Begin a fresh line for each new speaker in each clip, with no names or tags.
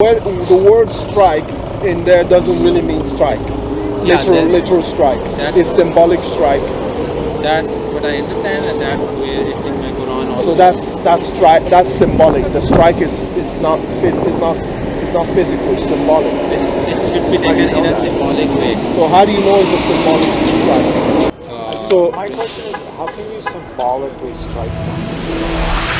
Well, the word strike in there doesn't really mean strike.
Yeah,
Literal strike. It's symbolic strike.
That's what I understand, and that's where it's in my Quran also.
So that's strike. That's symbolic. The strike is not physical. It's symbolic.
It should be taken in a symbolic way.
So how do you know it's a symbolic strike?
So my question is, how can you symbolically strike something?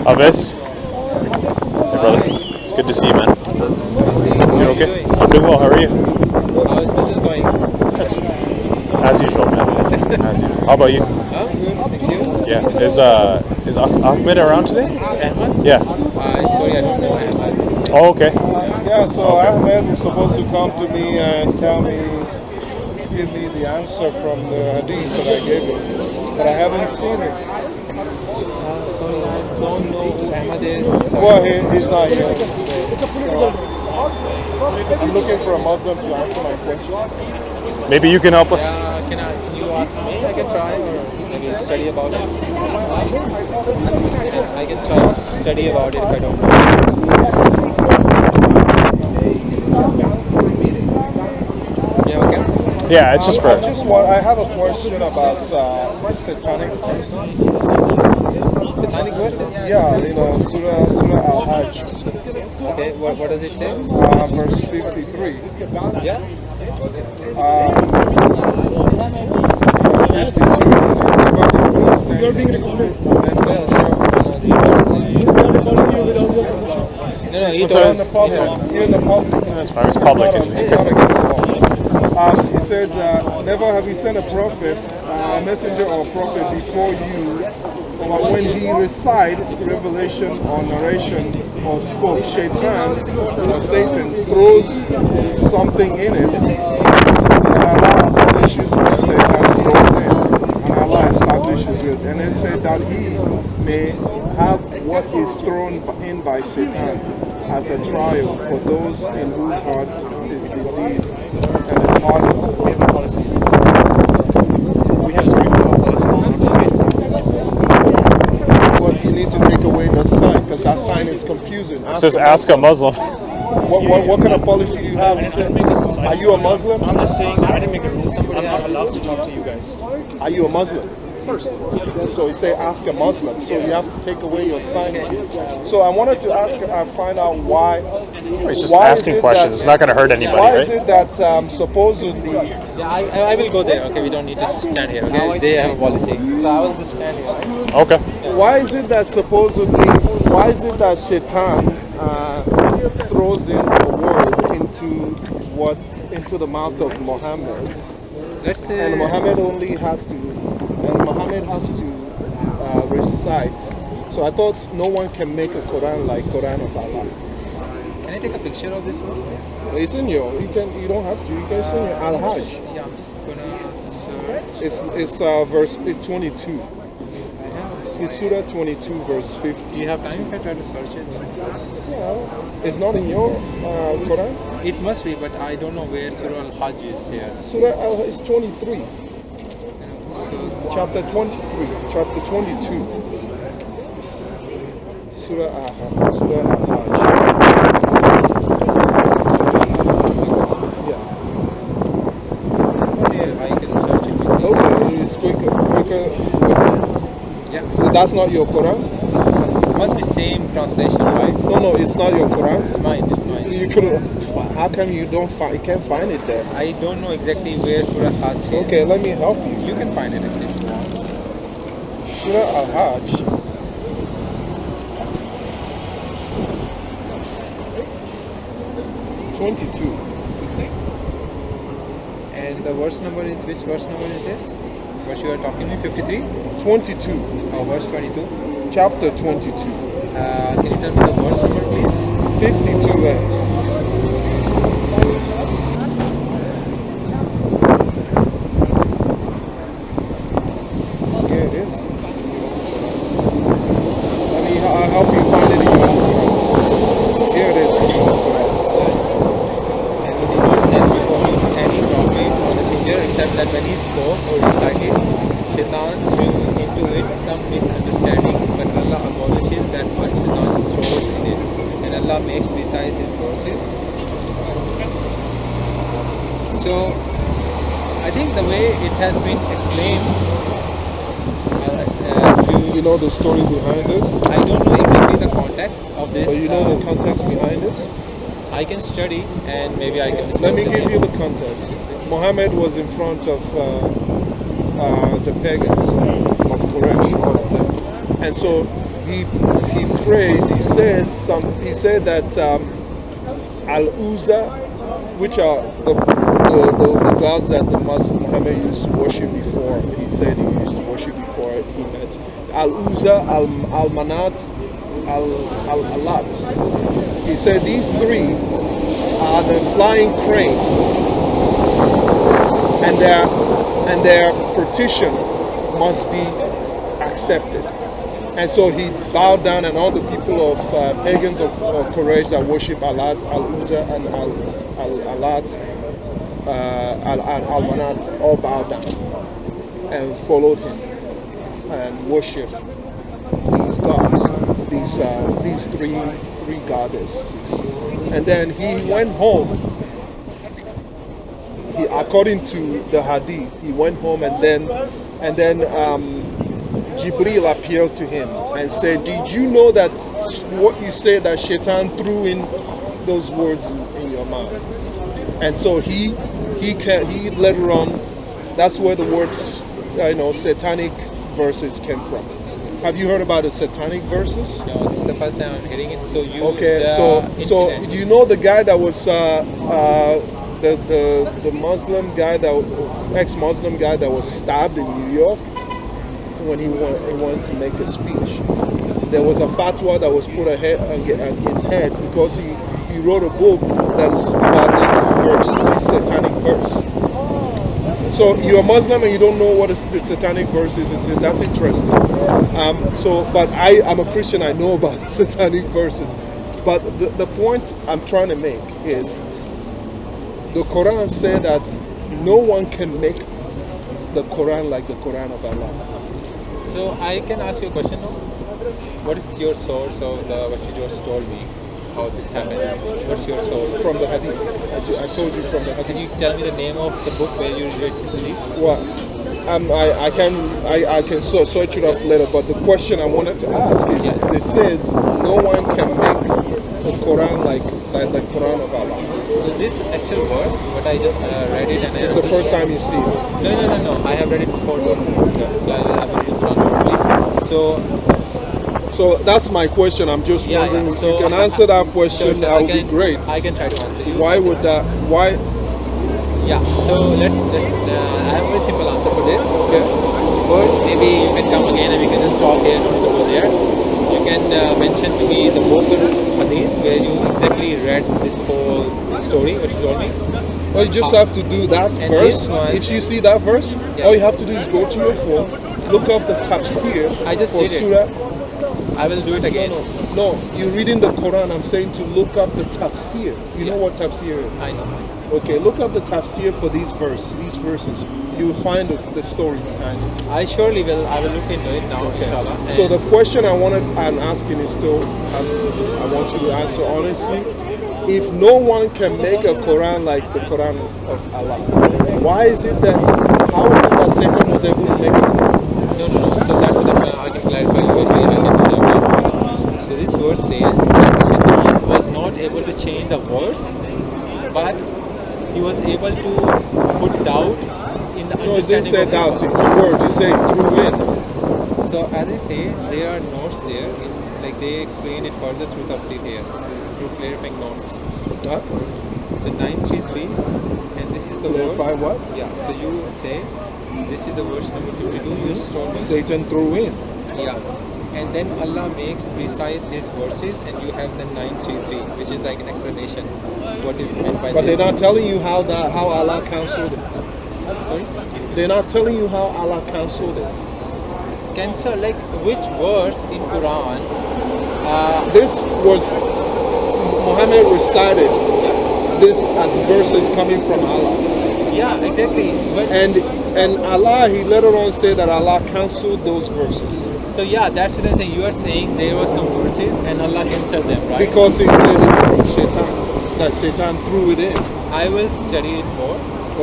Avis, brother, it's good to see you, man. You okay? I'm doing well. How are you?
How is business going?
Yes, as usual, man. As usual. How about you?
Good, thank you.
Yeah. Is Ahmed around today?
Ahmed?
Yeah.
Sorry, I don't know Ahmed.
Oh, okay.
Yeah. So Ahmed was supposed to come to me and give me the answer from the hadith that I gave him, but I haven't seen it.
Sorry, I don't know who Ahmed is.
Well, he's not here. So, I'm looking for a Muslim to answer my question.
Maybe you can help us.
Can you ask me? I can try, or maybe study about it. I can try to study about it if I don't know. Yeah, okay.
Yeah, it's just for.
I have a question about satanic verses.
Satanic verses?
Yeah, Surah Al-Hajj,
Okay, what does it say?
verse 53.
Yeah.
You're being recorded.
No, you
You're in the public. You're in the public.
That's fine. It's public.
It's not against the law. He said, never have we sent a prophet, a messenger or a prophet before you, but when he recites revelation or narration or spoke, Shaitan or Satan throws something in it, and Allah abolishes what Satan throws in, and Allah establishes it. And it said that he may have what is thrown in by Satan as a trial for those in whose heart is disease and is hardened.
We have some policy.
But you need to take away the sign, because that sign is confusing.
It says ask a Muslim.
What kind of policy do you have? Are you a Muslim?
I'm just saying that I didn't make a rule. I'm not allowed to talk to you guys.
Are you a Muslim? So you say ask a Muslim. So you have to take away your sign. So I wanted to find out why.
It's just asking questions. It's not going to hurt anybody,
Why
right?
is it that supposedly?
Yeah, I will go there. Okay, we don't need to stand here. Okay, they have a policy, so I will just stand here. Right?
Okay.
Why is it that supposedly? Why is it that Shaitan throws in a word into the mouth of Muhammad?
Let's say.
And Muhammad has to recite. So I thought no one can make a Quran like Quran of Allah.
Can I take a picture of this one, please?
It's in your. You don't have to. You can sing it Al-Hajj.
Yeah, I'm just gonna search.
It's verse 22. It's Surah 22, verse 50.
Do you have time if I try to search it?
Yeah. It's not in your Quran.
It must be, but I don't know where Surah Al-Hajj is here.
Surah Al-Hajj is 23.
So
Chapter 23. Chapter 22. Surah Al-Hajj. Surah Al-Hajj.
here I can search it.
Okay, it's quicker.
Yeah,
So that's not your Quran?
must be same translation, right?
No, it's not your Quran.
It's mine. It's mine.
You couldn't. How come you can't find it there?
I don't know exactly where Surah Al-Hajj is.
Okay, let me help you.
You can find it actually.
Surah Al-Hajj.
And the verse number is, which verse number is this? What you are talking about? 53?
22.
Oh, verse 22.
Chapter 22.
Can you tell me the verse number, please?
52. Here it is. help you find it in your own Quran. Here it is in your own Quran.
And we did not send before him any prophet or messenger except that when he spoke or recited, Shaitan threw into it some misunderstanding, but Allah abolishes that what Shaitan stores in it, and Allah makes precise his verses. So, I think the way it has been explained
You know the story behind this?
I don't know exactly the context of this.
But you know the context behind it?
I can study and maybe I can discuss.
Let me
it.
give you the context. Muhammad was in front of the pagans of Quraysh, all of them. And so he prays, he said that Al-Uzza, which are the gods that the Muslim Muhammad used to worship before, he said he used to worship before he met. Al-Uzza, Al-Manat, Al-Alat. He said these three are the flying crane, and their petition must be accepted. And so he bowed down, and all the people of pagans of Quraysh that worship Alat, Al-Uzza, and Al-Alat, Al-Manat, all bowed down and followed him and worshipped these gods, these three goddesses. And then he went home. According to the hadith, he went home, and then Jibril appealed to him and said, "Did you know that what you say that Shaitan threw in those words in your mouth?" And so he later on, that's where the words, Satanic verses came from. Have you heard about the Satanic verses?
No, this is the first time I'm hearing it. So you.
Okay, so do you know the guy that was the Muslim guy, ex-Muslim guy that was stabbed in New York when he wanted to make a speech? There was a fatwa that was put on his head because he wrote a book that's about this verse, this Satanic verse. So you're a Muslim and you don't know what the Satanic verse is. That's interesting. But I'm a Christian. I know about Satanic verses. But the point I'm trying to make is the Quran said that no one can make the Quran like the Quran of Allah.
So I can ask you a question now. What is your source of what you just told me? How this happened? What's your source?
From the hadith. I told you from the hadith.
Can you tell me the name of the book where you read this hadith?
Well, I can search it up later. But the question I wanted to ask is, it says no one can make the Quran like the Quran of Allah.
So this actual verse, what I just read it, and
It's the first time you see it.
No. I have read it before. Okay. So I will read it properly.
So that's my question. I'm just wondering if you can answer that question. That would be great.
I can try to answer you.
Why would that? Why?
Yeah. So let's. I have a very simple answer for this. Okay. First, maybe you can come again and we can just talk here, don't go there. You can mention to me the book of hadith where you exactly read this whole story, what you told me.
Well, you just have to do that verse. If you see that verse, all you have to do is go to your phone, look up the tafsir for surah.
I will do it again.
No, you're reading the Quran. I'm saying to look up the tafsir. You know what tafsir is?
I know.
Okay, look up the tafsir for these verses. You will find the story behind it.
I surely will. I will look into it now,
okay.
Inshallah.
So the question I'm asking is still, I want you to answer honestly. If no one can make a Quran like the Quran of Allah, how is it that Satan was able to make it?
No. So that's what I can clarify you. So this verse says that Shaitan was not able to change the words, but he was able to put doubt in the understanding.
No, it didn't say doubt in the word. It said through in.
So as I say, there are notes there. Like they explain it further through tafsir here, through clarifying notes.
Huh?
So 933, and this is the
clarify
verse.
What?
Yeah. So you will say. This is the verse number 52 you just told me.
Satan threw in.
Yeah. And then Allah makes precise his verses and you have the 933, which is like an explanation. What is meant by
But
this.
they're not telling you how Allah cancelled it.
Sorry?
They're not telling you how Allah cancelled it.
Cancel, like which verse in Quran
This was Muhammad recited this as verses coming from Allah.
Yeah, exactly. But
And Allah, he later on said that Allah cancelled those verses.
so yeah, that's what I'm saying. You are saying there were some verses and Allah cancelled them, right?
Because he said it's from Shaitan. That Shaitan threw it in.
I will study it more.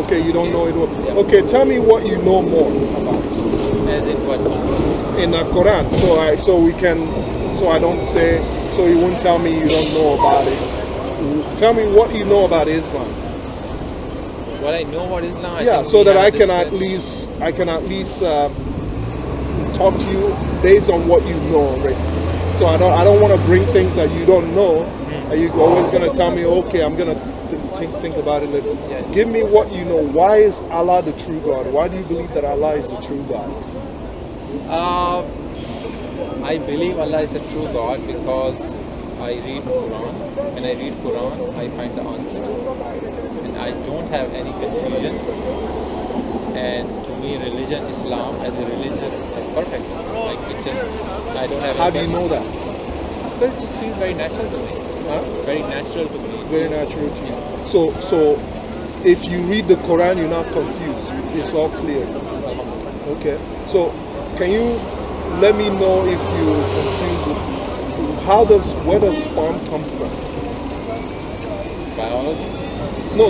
Okay, you don't know it.
Yeah.
Okay, tell me what you know more about
As in what?
in the Quran. So I don't say, so you won't tell me you don't know about it. Tell me what you know about Islam.
What I know about Islam.
Yeah,
think
so
we
that
have
I can
discussed.
at least talk to you based on what you know already. So I don't want to bring things that you don't know. And you're always gonna tell me, okay, I'm gonna think about it a little.
Yeah.
Give me what you know. Why is Allah the true God? Why do you believe that Allah is the true God?
I believe Allah is a true God because I read Quran. When I read Quran, I find the answers, and I don't have any confusion. And to me, religion, Islam as a religion, is perfect. Like it just, I don't have.
How do you know that?
Because it just feels very natural to me.
Huh?
Very natural to me.
Very natural to you. So if you read the Quran, you're not confused. It's all clear. Okay. So can you let me know if you're confused with where does sperm come from?
Biology.
No.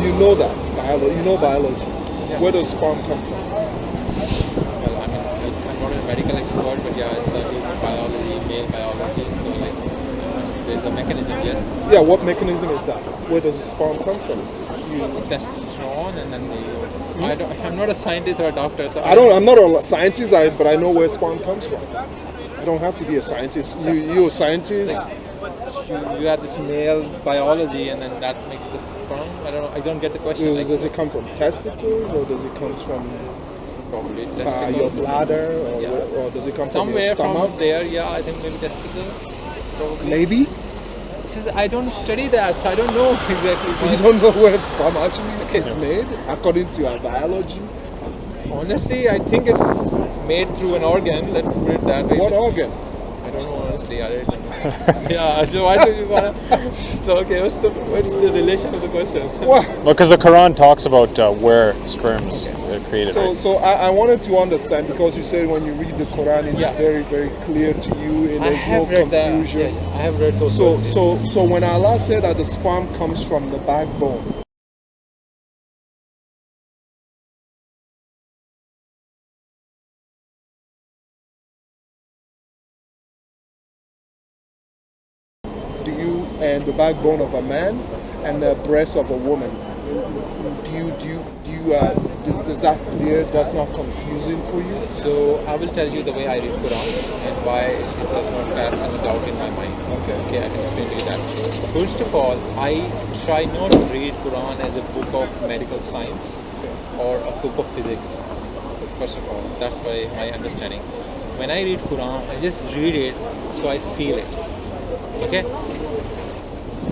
You know that. Biology. You know biology.
Yeah.
Where does sperm come from?
Well, I mean, I'm not a medical expert, but yeah, I study biology, male biology, so like, there's a mechanism, yes.
Yeah, what mechanism is that? Where does the sperm come from?
Testosterone, and then I'm not a scientist or a doctor, so
I'm not a scientist, but I know where sperm comes from. I don't have to be a scientist. You're a scientist.
You have this male biology, and then that makes the sperm. I don't get the question. Like,
Does it come from testicles, or does it come from
probably
your
testicles.
bladder, or,
Yeah.
or does it come
Somewhere
from your
from
stomach?
there, yeah, I think maybe testicles. Probably.
Maybe.
Because I don't study that, so I don't know exactly.
You don't know where sperm actually is made, according to our biology.
Honestly, I think it's made through an organ. Let's put it that way.
What organ?
I don't know, honestly. I don't know. Yeah. So why do you wanna? So okay, what's the relation of the question?
What?
Because the Quran talks about where sperms are created.
So,
right?
so I wanted to understand, because you said when you read the Quran, it's
Yeah.
very, very clear to you, and
I
there's no
have read that.
confusion.
Yeah, I have read those.
So,
verses.
so when Allah said that the sperm comes from the backbone, and the backbone of a man and the breast of a woman, does that clear? That's not confusing for you?
So I will tell you the way I read Quran and why it does not cast any doubt in my mind. Okay, I can explain to you that. First of all, I try not to read Quran as a book of medical science or a book of physics. First of all, that's my understanding. When I read Quran, I just read it so I feel it. Okay?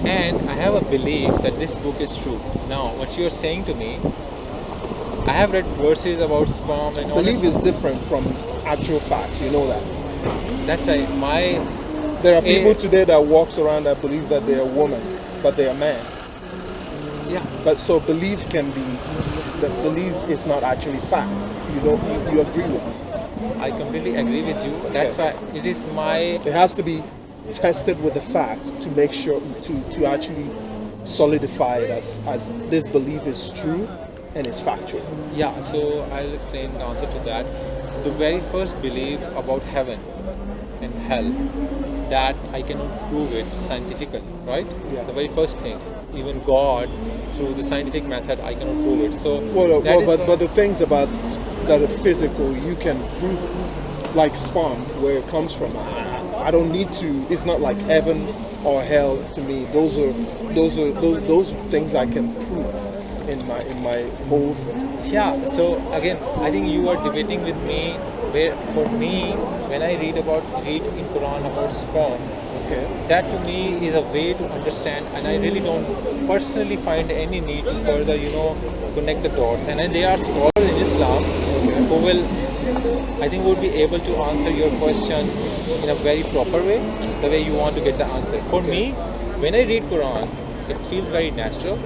And I have a belief that this book is true. Now, what you are saying to me, I have read verses about sperm and all
Belief
this.
is different from actual facts, you know that.
That's right.
There are people today that walks around that believe that they're a woman, but they're a man.
Yeah.
But so belief is not actually fact. You agree with me?
I completely agree with you. That's why it is
It has to be tested with the fact to make sure to actually solidify it as this belief is true and it's factual.
Yeah, so I'll explain the answer to that. The very first belief about heaven and hell, that I cannot prove it scientifically, right?
Yeah.
It's the very first thing. Even God, through the scientific method, I cannot prove it. So
but the things about that are physical, you can prove it. Like sperm, where it comes from. I don't need to. It's not like heaven or hell to me. Those things I can prove in my whole.
Yeah. So again, I think you are debating with me. Where for me, when I read in Quran about sperm,
Okay.
that to me is a way to understand, and I really don't personally find any need to further, connect the dots. And then there are scholars in Islam who will I think would be able to answer your question in a very proper way, the way you want to get the answer. For me, when I read Quran, it feels very natural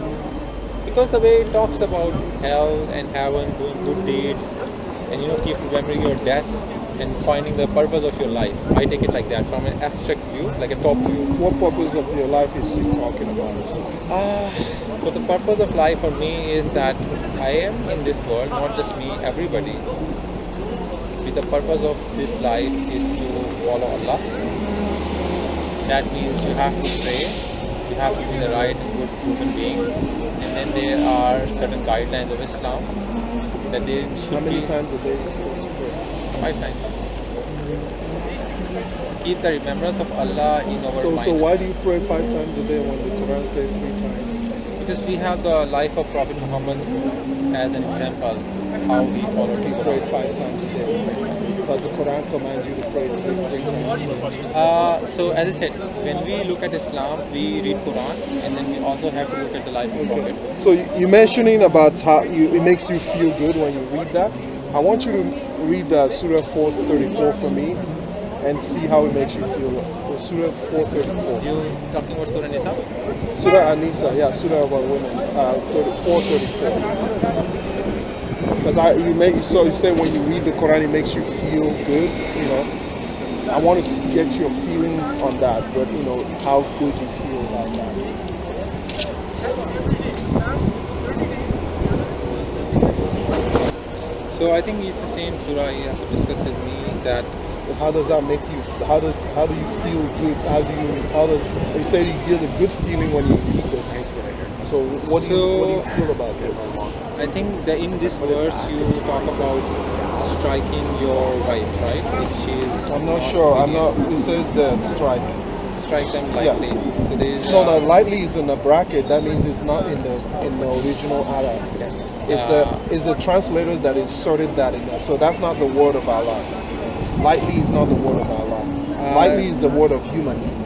because the way it talks about hell and heaven, doing good deeds, and keep remembering your death and finding the purpose of your life. I take it like that, from an abstract view, like a top view.
What purpose of your life is he talking about?
So the purpose of life for me is that I am in this world, not just me, everybody. The purpose of this life is to follow Allah. That means you have to pray, you have to be the right and good human being, and then there are certain guidelines of Islam that they should.
How many times a day are you supposed to pray?
5 times. So keep the remembrance of Allah in our mind.
So why do you pray 5 times a day when the Quran says 3 times?
Because we have the life of Prophet Muhammad as an example, how he followed the
Pray
Quran.
5 times a day. But the Quran commands you to pray 3 times.
So as I said, when we look at Islam, we read Quran, and then we also have to look at the life of Prophet.
So you mentioning about how it makes you feel good when you read that. I want you to read Surah 434 for me and see how it makes you feel. Surah 434.
You talking about Surah Nisa?
Surah An-Nisa, yeah, Surah about women. 434. Because you say when you read the Quran, it makes you feel good. I want to get your feelings on that, but how good you feel about that.
So I think it's the same surah he has to discuss with me that
How does that make you? How do you feel good? You say you get a good feeling when you read this? So what do you feel about this?
I think that in this verse you talk about striking your wife, right? If she is
I'm not sure. It says that strike
them lightly.
Yeah.
So there is
No, lightly is in a bracket. That means it's not in the original Arab.
yes.
It's the translators that inserted that in there. So that's not the word of Allah. Lightly is not the word of Allah. Lightly is the word of human being.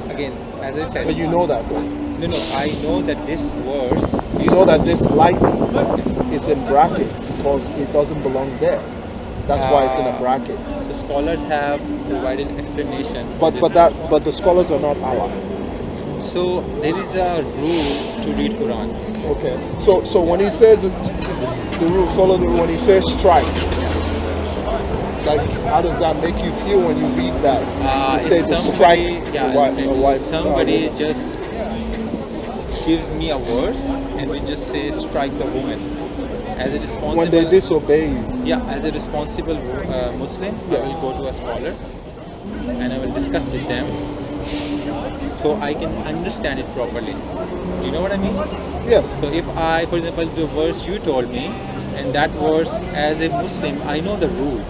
Again, as I said.
But you know that though.
No, I know that this verse.
You know that this lightly
Yes.
is in brackets because it doesn't belong there. That's why it's in a bracket.
So scholars have provided explanation. for
But
this.
but the scholars are not Allah.
So there is a rule to read Quran.
Okay. So when he says the rule, follow the when he says strike. Like, how does that make you feel when you read that? He
If
says to
somebody,
strike
yeah,
a wife.
somebody just gives me a verse and we just say strike the woman. As a responsible,
When they disobey you.
yeah, as a responsible Muslim, I will go to a scholar and I will discuss with them so I can understand it properly. Do you know what I mean?
Yes.
So if I, for example, the verse you told me, and that verse, as a Muslim, I know the rule.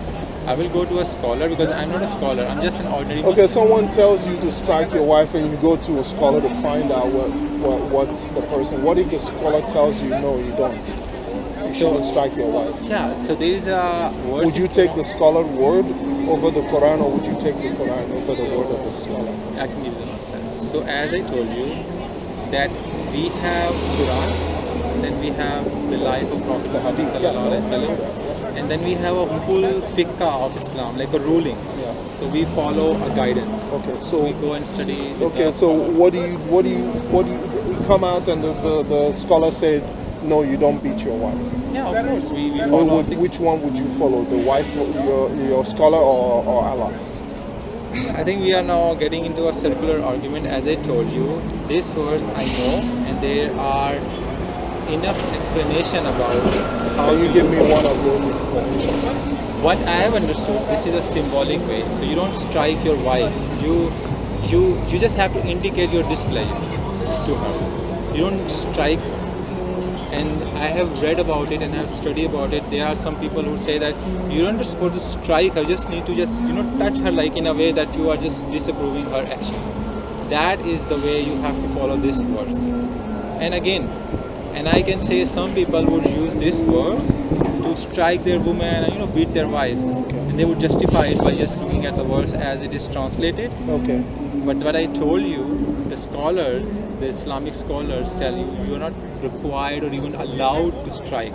I will go to a scholar because I'm not a scholar. I'm just an ordinary Muslim.
Okay, someone tells you to strike your wife and you go to a scholar to find out what the person. What if the scholar tells you no, you don't? You shouldn't strike your wife.
Yeah, so there is a verse.
Would you take the scholar word over the Quran, or would you take the Quran over the word of the scholar?
I can give you the nonsense. So as I told you, that we have Quran, then we have the life of Prophet Muhammad sallallahu alaihi wasallam, and then we have a full fiqh of Islam, like a ruling.
Yeah.
So we follow a guidance.
Okay, so
We go and study. with
okay,
the
so what do you come out and the scholar said no, you don't beat your wife.
Yeah, of course. We follow things.
Which one would you follow? The wife, your scholar, or Allah?
I think we are now getting into a circular argument. As I told you, this verse I know, and there are enough explanation about how
Can you
to
give me one of those explanations?
What I have understood, this is a symbolic way. So you don't strike your wife. You just have to indicate your displeasure to her. You don't strike. And I have read about it and I have studied about it. There are some people who say that you don't supposed to strike her. Just need to touch her like in a way that you are just disapproving her action. That is the way you have to follow this verse. And again, and I can say some people would use this verse to strike their women and beat their wives, and they would justify it by just looking at the verse as it is translated.
Okay.
But what I told you, the scholars, the Islamic scholars tell you are not required or even allowed to strike.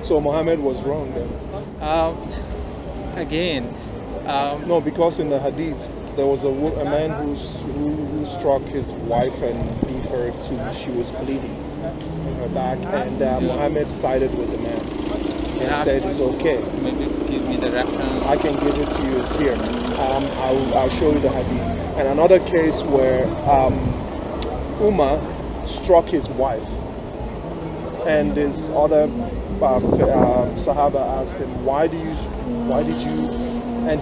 So Muhammad was wrong then.
Again,
No, because in the hadith there was a man who struck his wife and beat her till she was bleeding in her back, and Muhammad sided with the man and said it's okay.
maybe give me the reference.
I can give it to you. It's here. I'll show you the hadith. And another case where Umar struck his wife, and this other Sahaba asked him, why did you? And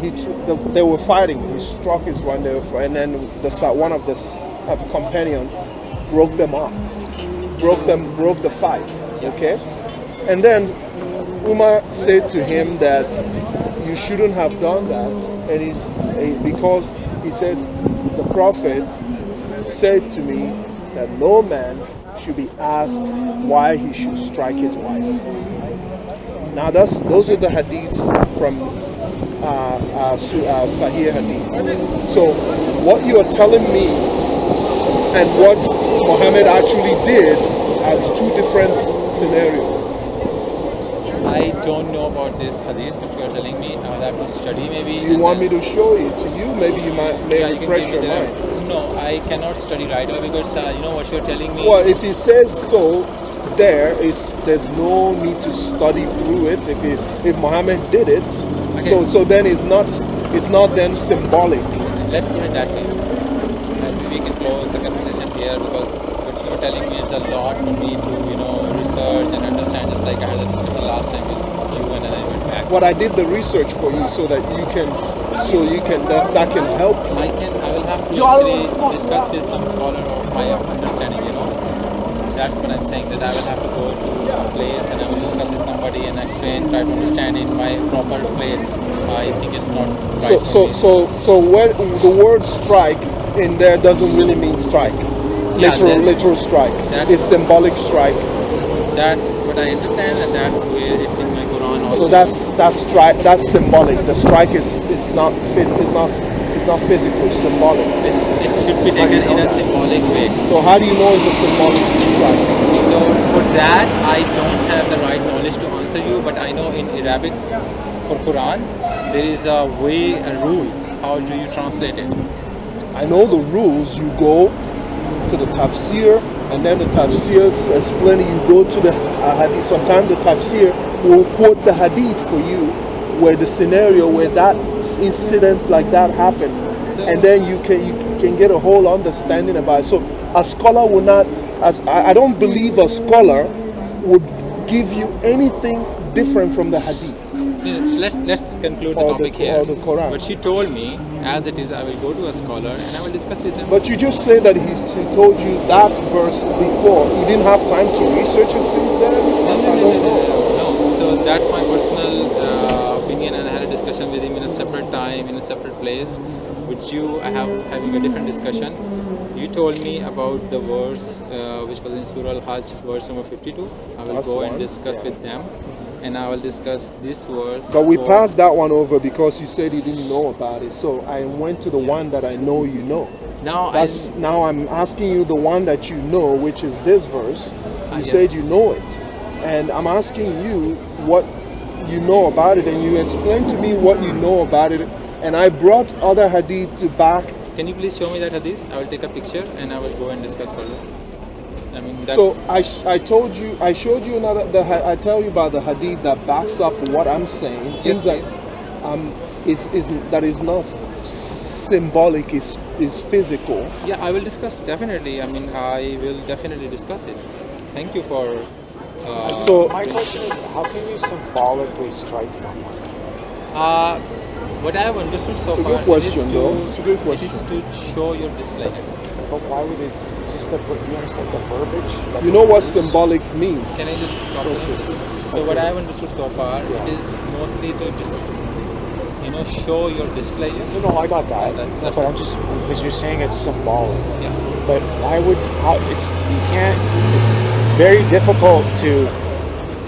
they were fighting. He struck his wife, and then one of the companions broke them off, broke the fight. Okay, and then Umar said to him that you shouldn't have done that, and because he said the Prophet said to me that no man should be asked why he should strike his wife. Now those are the hadiths from Sahih hadiths. So what you are telling me and what Muhammad actually did are two different scenarios.
I don't know about this hadith which you are telling me. I will have to study maybe.
Do you want me to show it to you? Maybe you may
you can
refresh
give me
your
the-
mind.
No, I cannot study right away because you know what you are telling me.
Well, if he says so, there's no need to study through it. If Muhammad did it,
Okay.
so then it's not then symbolic.
Let's put it that way. Maybe we can close the conversation here because what you are telling me is a lot for me to research and understand. Just like I had a discussion last time with you and then I went back.
But I did the research for you so that that can help you.
I will have to actually discuss with some scholar of my understanding. That's what I'm saying. That I will have to go to a place and I will discuss with somebody and explain, try to understand in my proper place. I think it's not right. for me.
So when the word strike in there doesn't really mean strike.
Yeah,
Literal strike.
that's-
It's symbolic strike.
That's what I understand, and that's where it's in my Quran also.
So that's strike. That's symbolic. The strike is not physical. It's symbolic.
It should be taken in a symbolic way.
So how do you know it's a symbolic strike?
So for that, I don't have the right knowledge to answer you, but I know in Arabic, for Quran, there is a way, a rule. How do you translate it?
I know the rules. You go to the tafsir, and then the tafsir explain it. You go to the hadith. Sometimes the tafsir will quote the hadith for you, where the scenario where that incident like that happened,
So-
and then you can get a whole understanding about it. So a scholar will not. I don't believe a scholar would give you anything different from the hadith.
Let's conclude the
Or
topic
the-
here.
or the Quran.
But she told me, as it is, I will go to a scholar and I will discuss with him.
But you just say that he told you that verse before. You didn't have time to research it since then? I don't know.
No. So that's my personal opinion, and I had a discussion with him in a separate time, in a separate place. With you, I have having a different discussion. You told me about the verse which was in Surah Al-Hajj, verse number 52. I will
That's
go
one.
and discuss with them, and I will discuss this verse.
But we
for-
passed that one over because you said you didn't know about it. So I went to the one that I know you know. Now I'm asking you the one that you know, which is this verse. You
Yes.
said you know it. And I'm asking you what you know about it, and you explained to me what you know about it. And I brought other hadith to back.
Can you please show me that hadith? I will take a picture and I will go and discuss further. I mean, that's,
So I told you, I showed you another. I tell you about the hadith that backs up what I'm saying. It seems like that is not symbolic. Is physical.
yeah, I will discuss definitely. I mean, I will definitely discuss it. Thank you for.
So
My question is, how can you symbolically strike someone?
What I have understood so
It's a
far
good question,
is
though. It's a good
it
question.
is to show your displeasure.
But why would this? Just the you understand the verbiage? that
you know
they
what
use?
symbolic means.
Can I just stop you? So what I have understood so far, it is mostly to just show your displeasure.
No, I got that.
That's
but I'm just because you're saying it's symbolic.
Yeah.
But why would it's very difficult to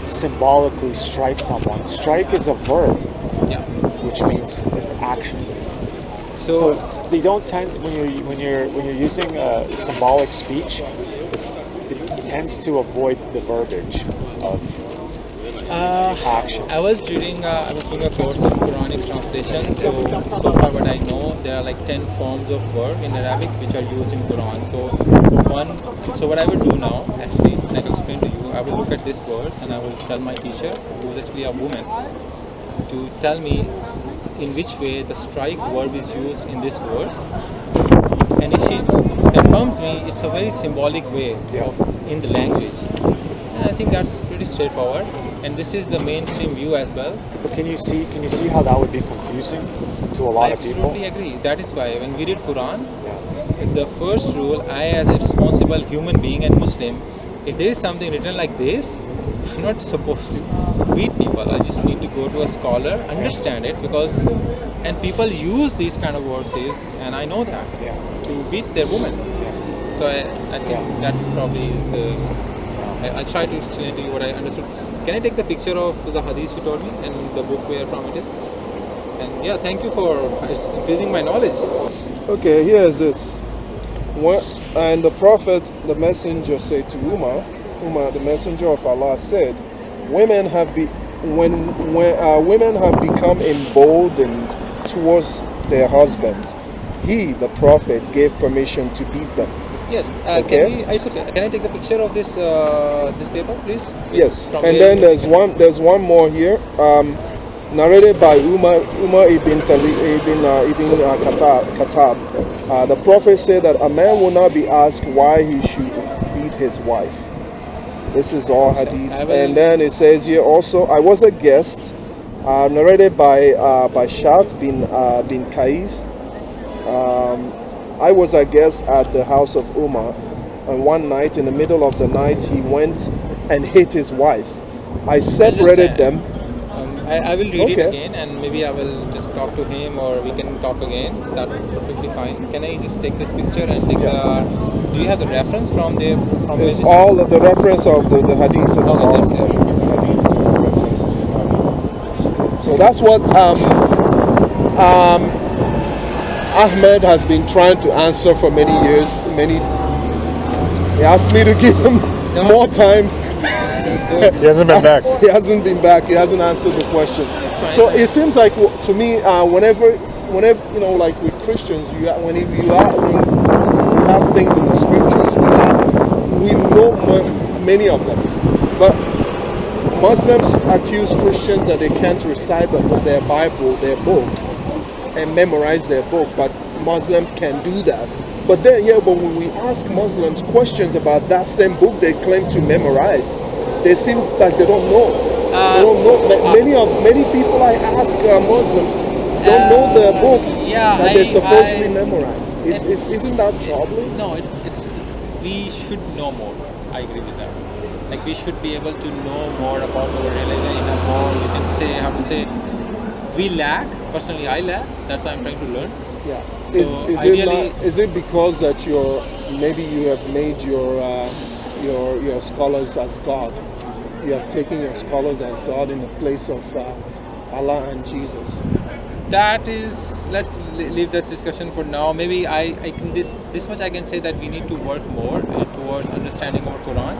symbolically strike someone. Strike is a verb,
Yeah.
which means it's action.
So,
So they don't tend when you're using symbolic speech, it tends to avoid the verbiage of actions?
I was doing a course of Quranic translation. So far what I know, there are like 10 forms of verb in Arabic which are used in Quran. So what I will do now, actually, and I can explain to you, I will look at this verse and I will tell my teacher, who is actually a woman, to tell me in which way the strike verb is used in this verse. And if she confirms me, it's a very symbolic way in the language. And I think that's pretty straightforward. And this is the mainstream view as well.
But can you see how that would be confusing to a lot
I
of people?
absolutely agree. That is why when we read Quran, the first rule, I as a responsible human being and Muslim, if there is something written like this, I'm not supposed to beat people. I just need to go to a scholar, understand it, and people use these kind of verses, and I know that, to beat their woman. So I think that probably is, I'll try to explain to you what I understood. Can I take the picture of the hadith you told me and the book where from it is? And yeah, thank you for increasing my knowledge.
Okay, here is this. And the prophet, the messenger, said to Umar, the messenger of Allah said, women have become emboldened towards their husbands. He, the prophet, gave permission to beat them.
Yes.
Okay.
Can I take the picture of this this paper, please?
Yes.
From
And
there.
then there's one more here, narrated by Umar ibn Khattab. The prophet said that a man will not be asked why he should beat his wife. This is all hadith. And then it says here also, I was a guest, narrated by Shaf bin Qais. I was a guest at the house of Umar, and one night, in the middle of the night, he went and hit his wife. I separated them.
I will read it again, and maybe I will just talk to him, or we can talk again. That's perfectly fine. Can I just take this picture and take the? Do you have the reference from there?
It's all the reference of the hadith. So that's what Ahmed has been trying to answer for many years. He asked me to give him more time.
He hasn't been back.
He hasn't been back. He hasn't answered the question. So it seems like, to me, whenever like with Christians, when you have things in the scriptures, we know many of them. But Muslims accuse Christians that they can't recite their Bible, their book, and memorize their book, but Muslims can do that. But then, but when we ask Muslims questions about that same book they claim to memorize, they seem like they don't know. They don't know. Many people I ask Muslims don't know the book that they supposedly memorize. Isn't that troubling?
No, it's we should know more. I agree with that. Like, we should be able to know more about our religion in a more, you can say, how to say, we lack. Personally, I lack. That's why I'm trying to learn.
Yeah.
So
is it because that maybe you have made your scholars as God? You have taken your scholars as God in the place of Allah and Jesus.
That is, let's leave this discussion for now. Maybe I can this much I can say, that we need to work more towards understanding our Quran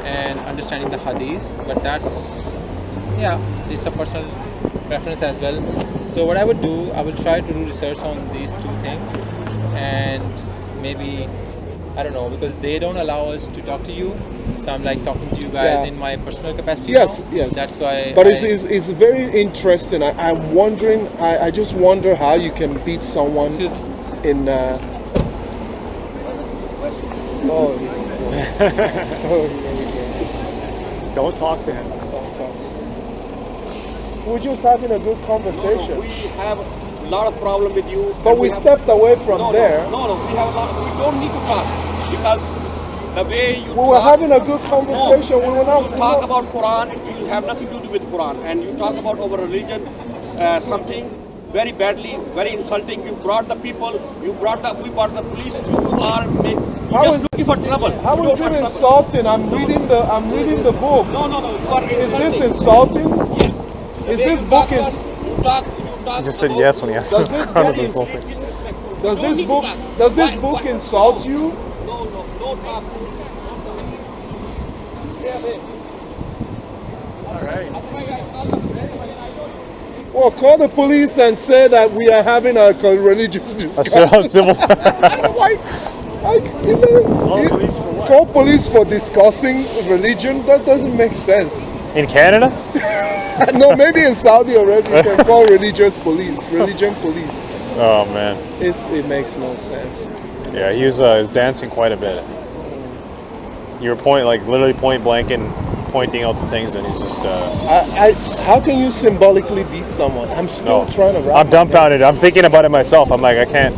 and understanding the Hadith. But that's, it's a personal preference as well. So what I would do, I will try to do research on these two things, and maybe, I don't know, because they don't allow us to talk to you, so I'm like talking to you guys in my personal capacity.
Yes.
That's why.
But it's very interesting. I'm wondering. I just wonder how you can beat someone in.
Don't talk to him.
We're just having a good conversation.
No, we have a lot of problem with you.
But we stepped away from there.
No, we have a lot. We don't need to talk, because the way you
we were having a good conversation.
No,
we were not.
You talk about Quran. It will have nothing to do with Quran, and you talk about our religion, something very badly, very insulting. You brought the people. We brought the police. You are just looking for trouble.
How is it insulting? I'm reading the book.
No. You are
Is
insulting.
this insulting?
Yes.
Is this book is?
You talk.
He just said yes when he asked him. That was insulting.
Does this book insult you?
No talk.
Well, call the police and say that we are having a religious discussion.
Civil.
You know, call police for discussing religion. That doesn't make sense.
In Canada?
No, maybe in Saudi Arabia you can call religion police.
Oh man.
It makes no sense.
Yeah, he was dancing quite a bit. You were literally point blank and pointing out the things, and he's just.
How can you symbolically beat someone? I'm still trying to wrap.
I'm dumbfounded. I'm thinking about it myself. I'm like, I can't.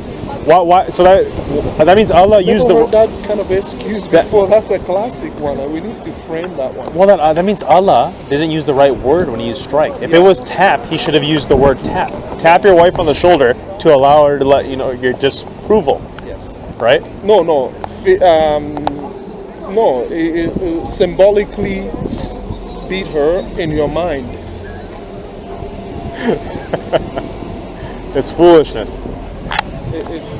Why? So that means Allah used the.
That kind of excuse before. That's a classic one. We need to frame that one.
Well, that means Allah didn't use the right word when he used strike. If it was tap, he should have used the word tap. Tap your wife on the shoulder to allow her to let you know your disapproval.
Yes.
Right?
No. Symbolically beat her in your mind.
It's foolishness.
It's